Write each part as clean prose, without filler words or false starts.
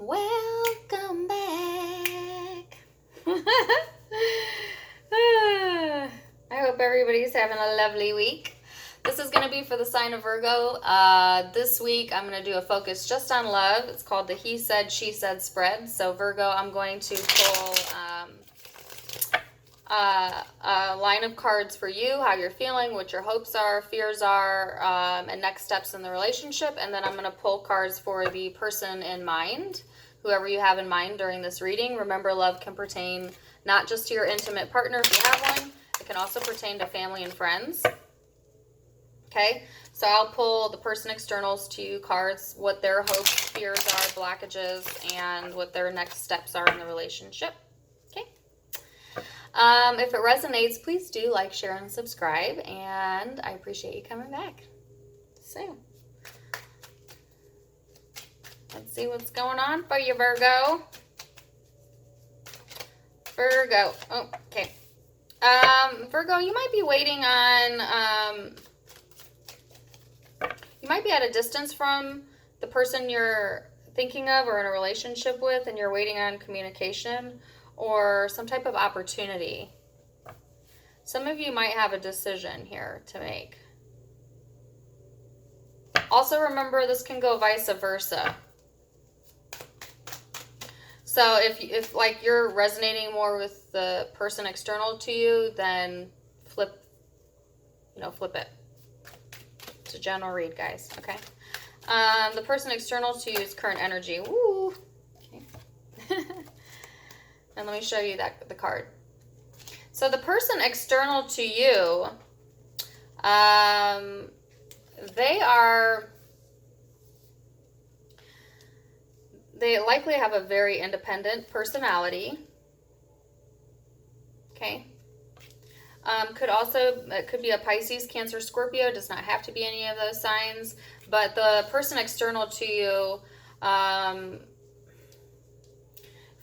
Welcome back. I hope everybody's having a lovely week. This is going to be for the sign of Virgo. This week I'm going to do a focus just on love. It's called the He Said, She Said spread. So Virgo, I'm going to pull a line of cards for you, how you're feeling, what your hopes are, fears are, and next steps in the relationship. And then I'm going to pull cards for the person in mind, whoever you have in mind during this reading. Remember, love can pertain not just to your intimate partner if you have one. It can also pertain to family and friends. Okay, so I'll pull the person externals to you cards, what their hopes, fears are, blockages, and what their next steps are in the relationship. Okay. If it resonates, please do like, share, and subscribe, and I appreciate you coming back. So, let's see what's going on for you, Virgo. Virgo. Oh, okay. Virgo, you might be waiting on, you might be at a distance from the person you're thinking of or in a relationship with, and you're waiting on communication or some type of opportunity. Some of you might have a decision here to make. Also remember, this can go vice versa. So if like you're resonating more with the person external to you, then flip it. It's a general read, guys, okay? The person external to you is current energy. Woo! Okay. And let me show you the card. So the person external to you, they likely have a very independent personality. Okay. It could be a Pisces, Cancer, Scorpio. It does not have to be any of those signs. But the person external to you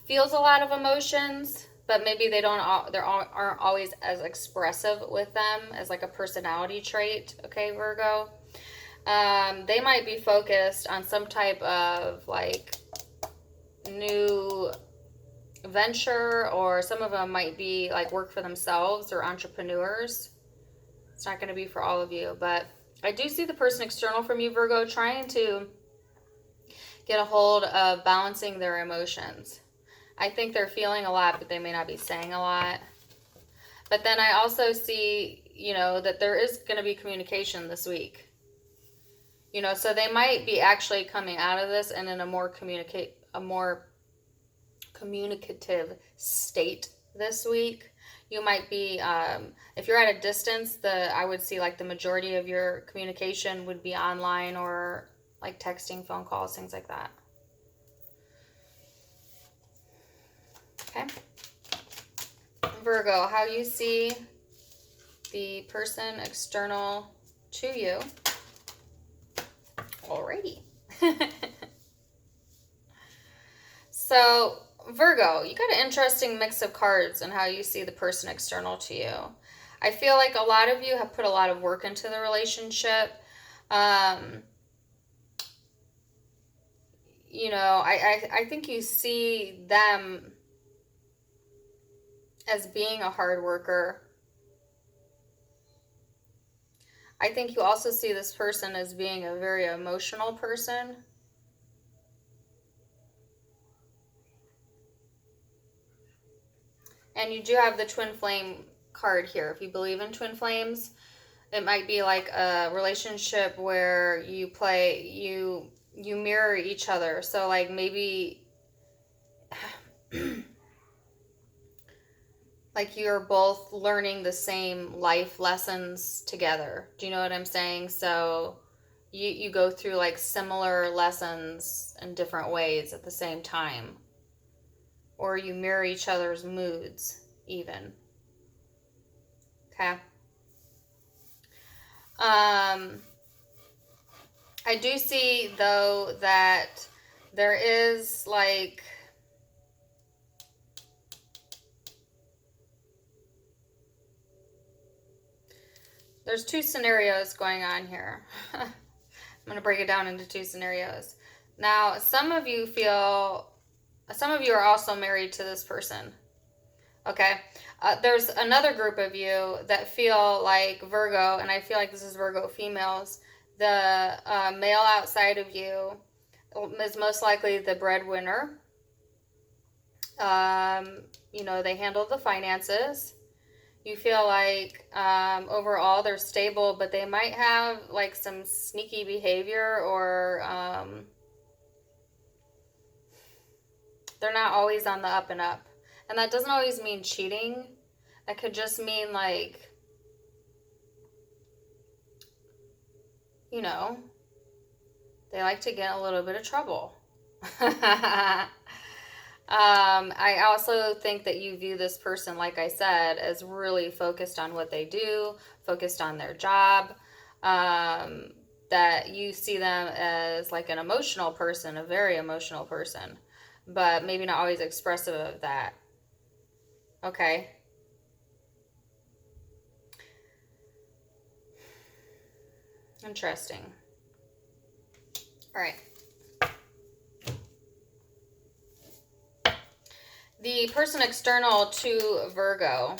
feels a lot of emotions, but maybe they aren't always as expressive with them as like a personality trait. Okay, Virgo. They might be focused on some type of like new venture, or some of them might be like work for themselves or entrepreneurs. It's not going to be for all of you, but I do see the person external from you, Virgo, trying to get a hold of balancing their emotions. I think they're feeling a lot, but they may not be saying a lot. But then I also see, that there is going to be communication this week. So they might be actually coming out of this and in a more communicative state this week. You might be, if you're at a distance, I would see like the majority of your communication would be online or like texting, phone calls, things like that. Okay. Virgo, how you see the person external to you. Alrighty. So, Virgo, you got an interesting mix of cards and how you see the person external to you. I feel like a lot of you have put a lot of work into the relationship. I think you see them as being a hard worker. I think you also see this person as being a very emotional person. And you do have the twin flame card here. If you believe in twin flames, it might be like a relationship where you mirror each other. So like maybe like you're both learning the same life lessons together. Do you know what I'm saying? So you go through like similar lessons in different ways at the same time. Or you mirror each other's moods even. Okay. I do see though that there is like there's two scenarios going on here. I'm going to break it down into two scenarios. Now, some of you feel Some of you are also married to this person. Okay. There's another group of you that feel like Virgo, and I feel like this is Virgo females. The male outside of you is most likely the breadwinner. They handle the finances. You feel like overall they're stable, but they might have like some sneaky behavior, or they're not always on the up and up. And that doesn't always mean cheating. That could just mean like, they like to get a little bit of trouble. I also think that you view this person, like I said, as really focused on what they do, focused on their job, that you see them as like an emotional person, a very emotional person, but maybe not always expressive of that. Okay. Interesting. All right. The person external to Virgo,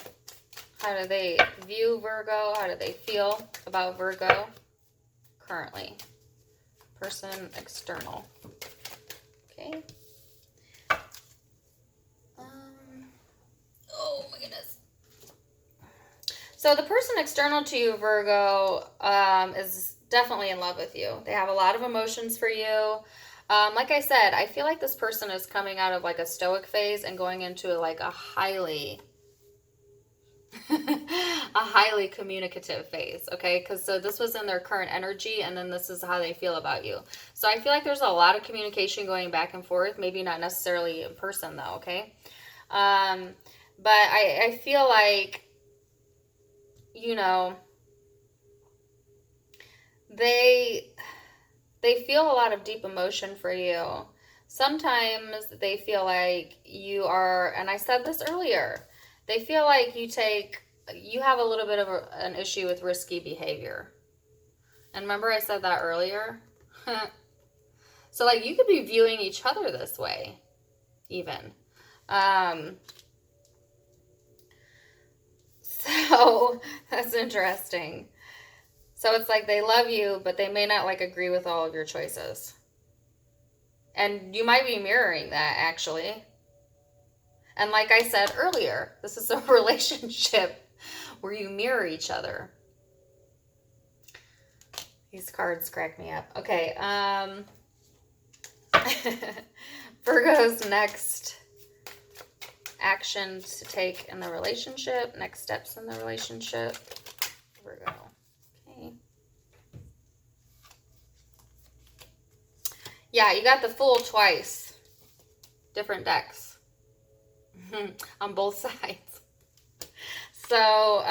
how do they view Virgo? How do they feel about Virgo currently? Person external. Okay. Oh my goodness. So the person external to you, Virgo, is definitely in love with you. They have a lot of emotions for you. Like I said, I feel like this person is coming out of like a stoic phase and going into like a highly communicative phase, okay? Because so this was in their current energy, and then this is how they feel about you. So I feel like there's a lot of communication going back and forth, maybe not necessarily in person though, okay? But I feel like, they feel a lot of deep emotion for you. Sometimes they feel like you are, and I said this earlier, they feel like you have a little bit of an issue with risky behavior. And remember I said that earlier? So like you could be viewing each other this way, even. So that's interesting. So it's like they love you, but they may not like agree with all of your choices. And you might be mirroring that, actually. And like I said earlier, this is a relationship where you mirror each other. These cards crack me up. Okay, Virgo's next action to take in the relationship, next steps in the relationship. Virgo. Okay. Yeah, you got the Fool twice. Different decks. On both sides. So,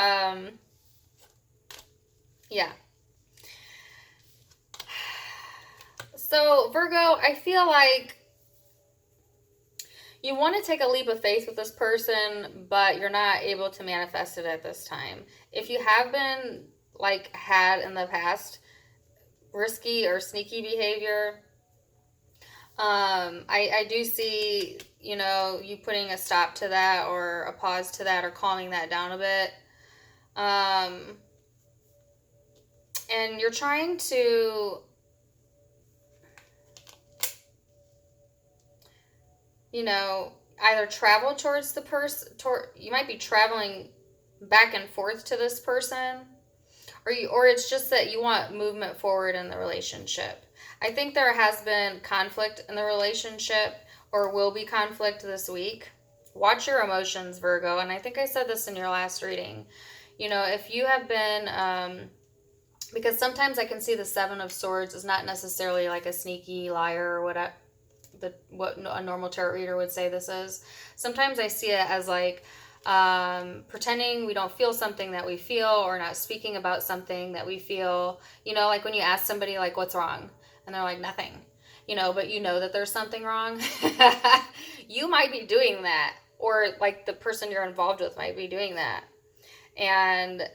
yeah. So, Virgo, I feel like you want to take a leap of faith with this person, but you're not able to manifest it at this time. If you have been, like, had in the past risky or sneaky behavior, I do see, you putting a stop to that or a pause to that or calming that down a bit. And you're trying to, either travel towards the person, you might be traveling back and forth to this person, or it's just that you want movement forward in the relationship. I think there has been conflict in the relationship, or will be conflict this week. Watch your emotions, Virgo, and I think I said this in your last reading. If you have been, because sometimes I can see the Seven of Swords is not necessarily like a sneaky liar or what a normal tarot reader would say this is. Sometimes I see it as like pretending we don't feel something that we feel, or not speaking about something that we feel. Like when you ask somebody like, what's wrong? And they're like, nothing. But that there's something wrong. You might be doing that, or like the person you're involved with might be doing that. And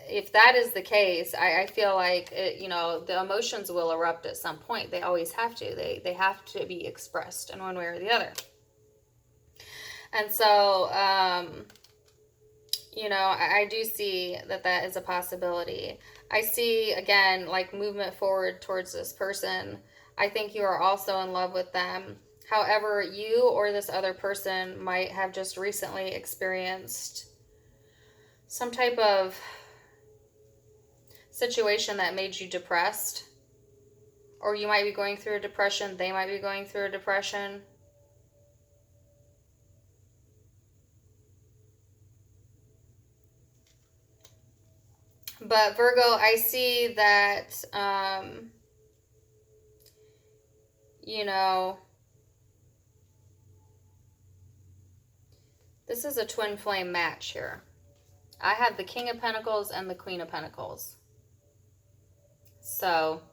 if that is the case, I feel like the emotions will erupt at some point. They always have to. They have to be expressed in one way or the other. And so, you know, I do see that that is a possibility. I see, again, like movement forward towards this person. I think you are also in love with them. However, you or this other person might have just recently experienced some type of situation that made you depressed. Or you might be going through a depression. They might be going through a depression. But Virgo, I see that, you know, this is a twin flame match here. I have the King of Pentacles and the Queen of Pentacles. So,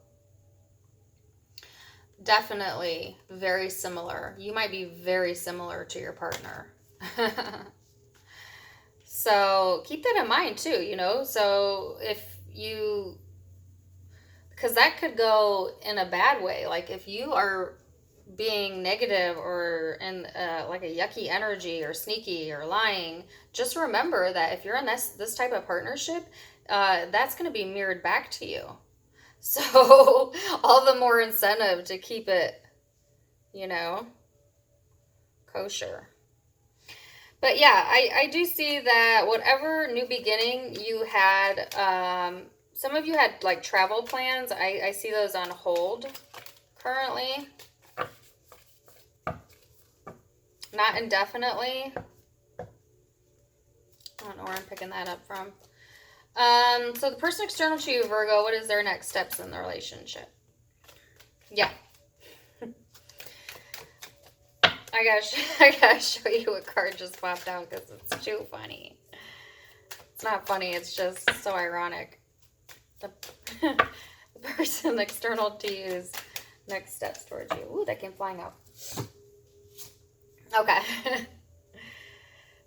definitely very similar. You might be very similar to your partner. So keep that in mind too, you know. So if you, because that could go in a bad way. Like if you are being negative or in like a yucky energy or sneaky or lying, just remember that if you're in this type of partnership, that's going to be mirrored back to you. So all the more incentive to keep it, you know, kosher. But yeah, I do see that whatever new beginning you had, some of you had like travel plans. I see those on hold currently. Not indefinitely. I don't know where I'm picking that up from. So the person external to you, Virgo, what is their next steps in the relationship? Yeah. I gotta show you a card just popped out because it's too funny. It's not funny, it's just so ironic. The person external to you's next steps towards you. Ooh, that came flying out. Okay.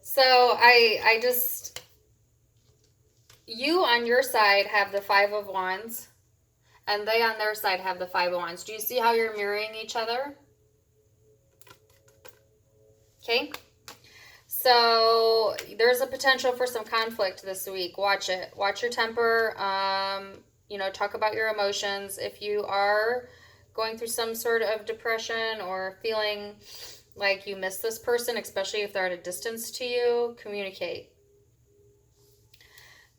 So I just, you on your side have the Five of Wands, and they on their side have the Five of Wands. Do you see how you're mirroring each other? Okay, so there's a potential for some conflict this week. Watch it. Watch your temper. You know, talk about your emotions. If you are going through some sort of depression or feeling like you miss this person, especially if they're at a distance to you, communicate.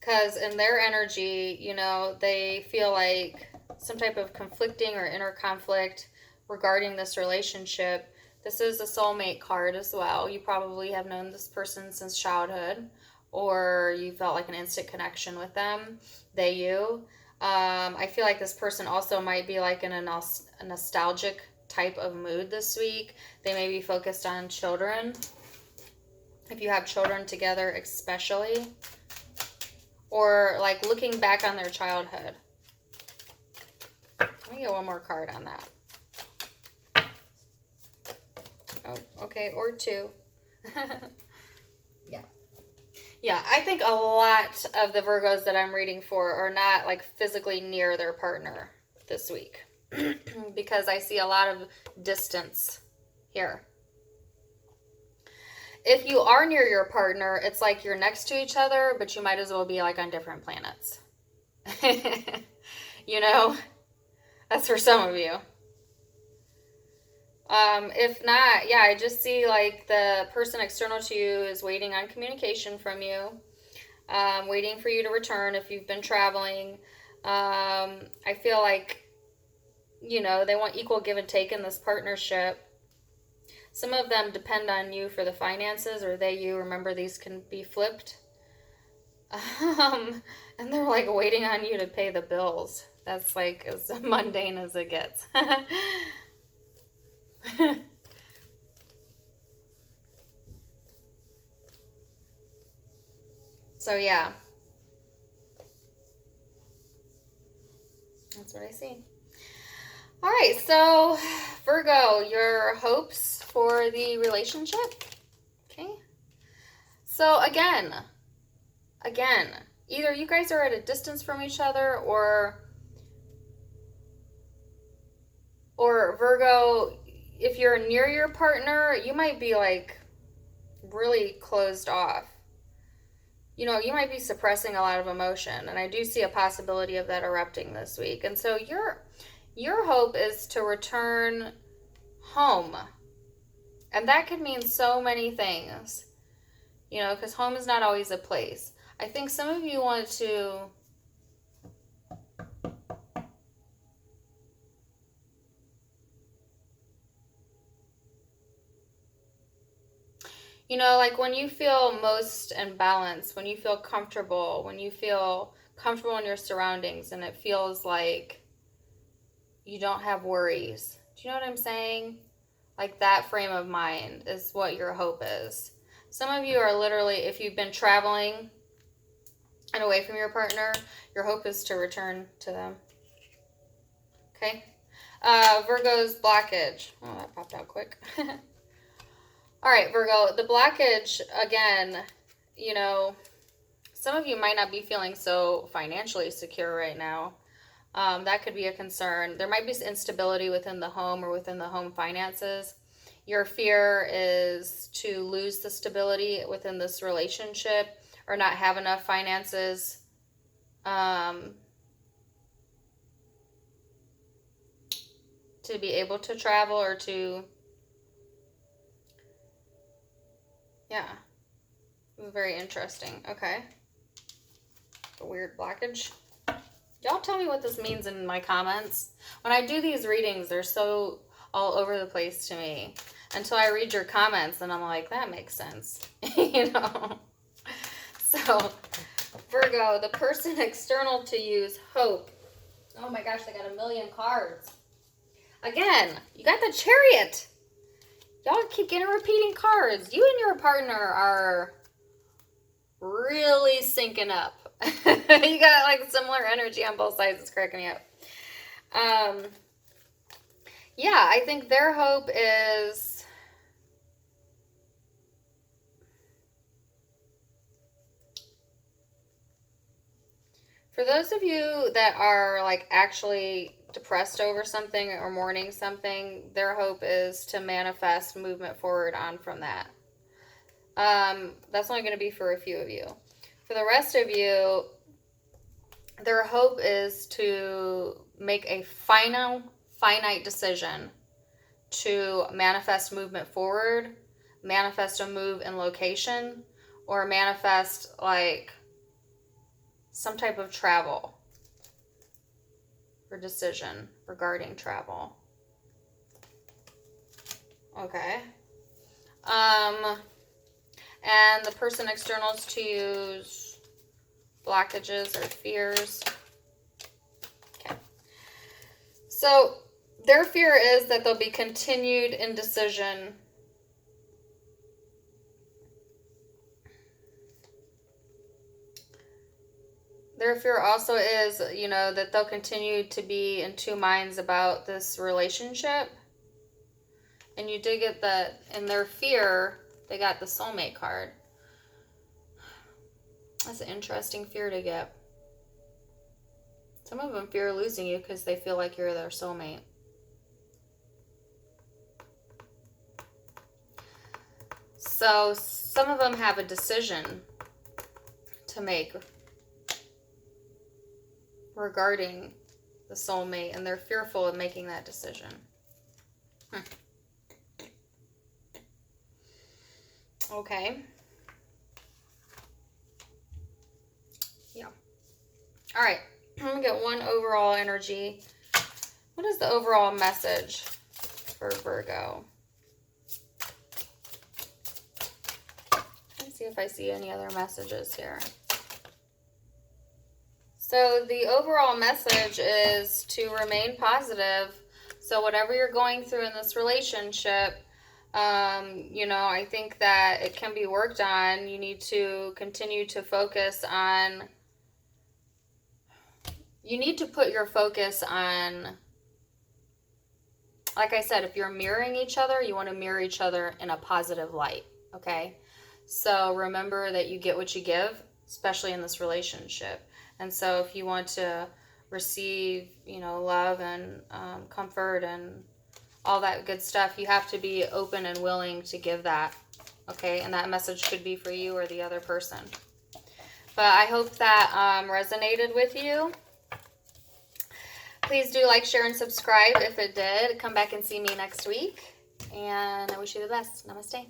Because in their energy, you know, they feel like some type of conflicting or inner conflict regarding this relationship. This is a soulmate card as well. You probably have known this person since childhood, or you felt like an instant connection with them. They, you. I feel like this person also might be like in a nostalgic type of mood this week. They may be focused on children. If you have children together especially. Or like looking back on their childhood. Let me get one more card on that. Oh, okay, or two. Yeah. Yeah, I think a lot of the Virgos that I'm reading for are not like physically near their partner this week. Because I see a lot of distance here. If you are near your partner, it's like you're next to each other, but you might as well be like on different planets. You know? That's for some of you. If not, yeah, I just see like the person external to you is waiting on communication from you, waiting for you to return if you've been traveling. I feel like, you know, they want equal give and take in this partnership. Some of them depend on you for the finances, or they, you. Remember, these can be flipped. And they're like waiting on you to pay the bills. That's like as mundane as it gets. So yeah, that's what I see. All right, so Virgo, your hopes for the relationship. Okay. So again, either you guys are at a distance from each other, or Virgo, if you're near your partner, you might be like really closed off. You know, you might be suppressing a lot of emotion, and I do see a possibility of that erupting this week. And so your hope is to return home. And that could mean so many things. You know, because home is not always a place. I think some of you want to you know, like when you feel most in balance, when you feel comfortable, when you feel comfortable in your surroundings and it feels like you don't have worries. Do you know what I'm saying? Like that frame of mind is what your hope is. Some of you are literally, if you've been traveling and away from your partner, your hope is to return to them. Okay? Virgo's blockage. Oh, that popped out quick. All right, Virgo, the blockage, again, you know, some of you might not be feeling so financially secure right now. That could be a concern. There might be instability within the home or within the home finances. Your fear is to lose the stability within this relationship or not have enough finances to be able to travel or to, yeah, it was very interesting. Okay. A weird blockage. Y'all tell me what this means in my comments. When I do these readings, they're so all over the place to me. Until I read your comments, and I'm like, that makes sense. You know? So, Virgo, the person external to you's hope. Oh my gosh, they got a million cards. Again, you got the Chariot. Y'all keep getting repeating cards. You and your partner are really syncing up. You got like similar energy on both sides. It's cracking me up. Yeah, I think their hope is for those of you that are like actually depressed over something or mourning something, their hope is to manifest movement forward on from that. That's only going to be for a few of you. For the rest of you, their hope is to make a finite decision to manifest movement forward, manifest a move in location, or manifest like some type of travel or decision regarding travel. Okay. And the person externals to you's blockages or fears. Okay. So their fear is that there'll be continued indecision. Their fear also is, you know, that they'll continue to be in two minds about this relationship. And you did get that in their fear, they got the soulmate card. That's an interesting fear to get. Some of them fear losing you because they feel like you're their soulmate. So some of them have a decision to make regarding the soulmate, and they're fearful of making that decision. Okay. Yeah. All right. I'm going to get one overall energy. What is the overall message for Virgo? Let's see if I see any other messages here. So the overall message is to remain positive. So whatever you're going through in this relationship, you know, I think that it can be worked on. You need to continue to focus on, you need to put your focus on, like I said, if you're mirroring each other, you want to mirror each other in a positive light, okay? So remember that you get what you give, especially in this relationship. And so if you want to receive, you know, love and comfort and all that good stuff, you have to be open and willing to give that. okay? And that message could be for you or the other person. But I hope that resonated with you. Please do like, share, and subscribe if it did. Come back and see me next week. And I wish you the best. Namaste.